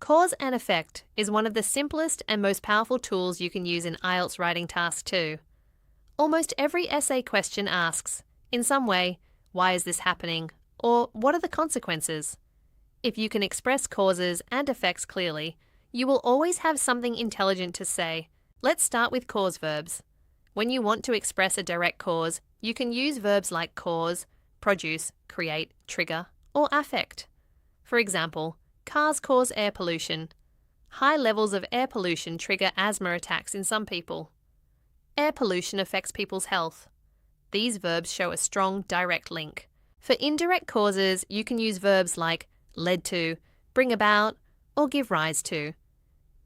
Cause and effect is one of the simplest and most powerful tools you can use in IELTS writing task 2. Almost every essay question asks, in some way, why is this happening? Or what are the consequences? If you can express causes and effects clearly, you will always have something intelligent to say. Let's start with cause verbs. When you want to express a direct cause, you can use verbs like cause, produce, create, trigger, or affect. For example, cars cause air pollution. High levels of air pollution trigger asthma attacks in some people. Air pollution affects people's health. These verbs show a strong direct link. For indirect causes, you can use verbs like led to, bring about, or give rise to.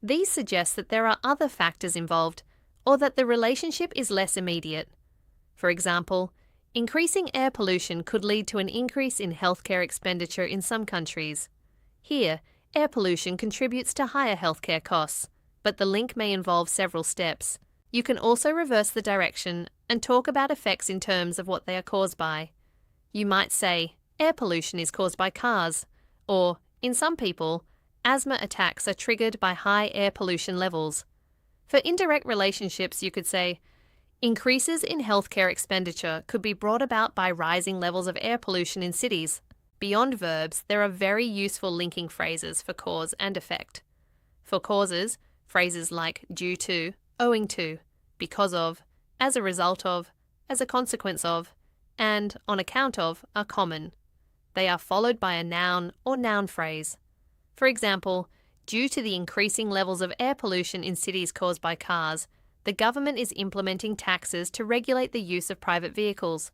These suggest that there are other factors involved, or that the relationship is less immediate. For example, increasing air pollution could lead to an increase in healthcare expenditure in some countries. Here, air pollution contributes to higher healthcare costs, but the link may involve several steps. You can also reverse the direction and talk about effects in terms of what they are caused by. You might say, air pollution is caused by cars, or, in some people, asthma attacks are triggered by high air pollution levels. For indirect relationships, you could say, increases in healthcare expenditure could be brought about by rising levels of air pollution in cities. Beyond verbs, there are very useful linking phrases for cause and effect. For causes, phrases like due to, owing to, because of, as a result of, as a consequence of, and on account of are common. They are followed by a noun or noun phrase. For example, due to the increasing levels of air pollution in cities caused by cars, the government is implementing taxes to regulate the use of private vehicles.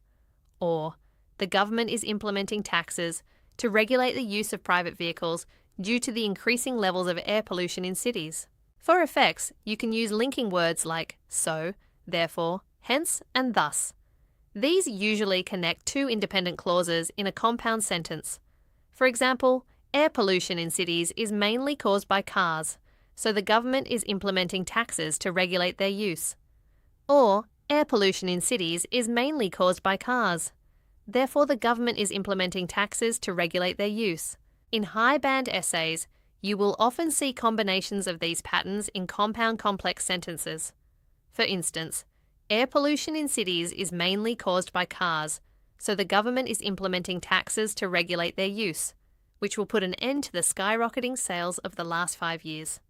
Or, the government is implementing taxes to regulate the use of private vehicles due to the increasing levels of air pollution in cities. For effects, you can use linking words like so, therefore, hence, and thus. These usually connect two independent clauses in a compound sentence. For example, air pollution in cities is mainly caused by cars, so the government is implementing taxes to regulate their use. Or, air pollution in cities is mainly caused by cars. Therefore, the government is implementing taxes to regulate their use. In high-band essays, you will often see combinations of these patterns in compound complex sentences. For instance, air pollution in cities is mainly caused by cars, so the government is implementing taxes to regulate their use, which will put an end to the skyrocketing sales of the last 5 years.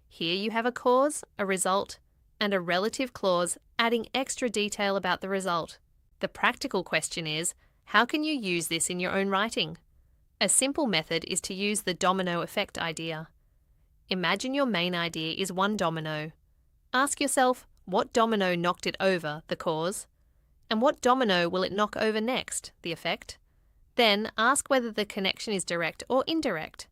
Here you have a cause, a result, and a relative clause adding extra detail about the result. The practical question is, how can you use this in your own writing? A simple method is to use the domino effect idea. Imagine your main idea is one domino. Ask yourself, what domino knocked it over, the cause? And what domino will it knock over next, the effect? Then ask whether the connection is direct or indirect.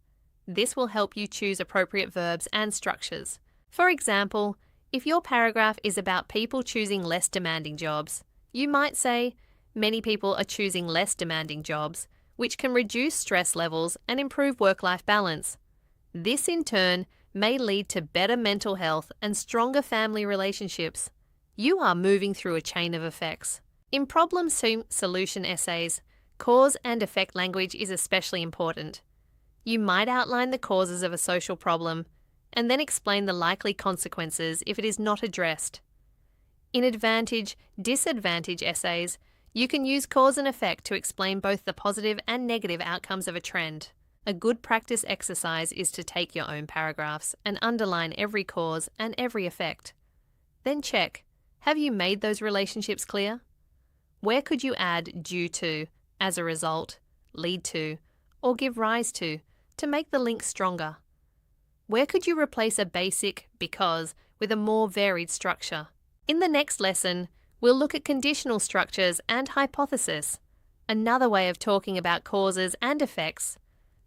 This will help you choose appropriate verbs and structures. For example, if your paragraph is about people choosing less demanding jobs, you might say, many people are choosing less demanding jobs, which can reduce stress levels and improve work-life balance. This, in turn, may lead to better mental health and stronger family relationships. You are moving through a chain of effects. In problem-solution essays, cause and effect language is especially important. You might outline the causes of a social problem and then explain the likely consequences if it is not addressed. In advantage-disadvantage essays, you can use cause and effect to explain both the positive and negative outcomes of a trend. A good practice exercise is to take your own paragraphs and underline every cause and every effect. Then check, have you made those relationships clear? Where could you add due to, as a result, lead to, or give rise to make the link stronger? Where could you replace a basic because with a more varied structure? In the next lesson, we'll look at conditional structures and hypothesis, another way of talking about causes and effects,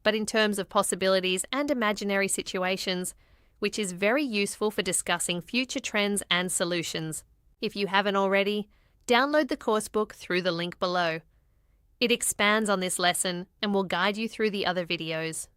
but in terms of possibilities and imaginary situations, which is very useful for discussing future trends and solutions. If you haven't already, download the coursebook through the link below. It expands on this lesson and will guide you through the other videos.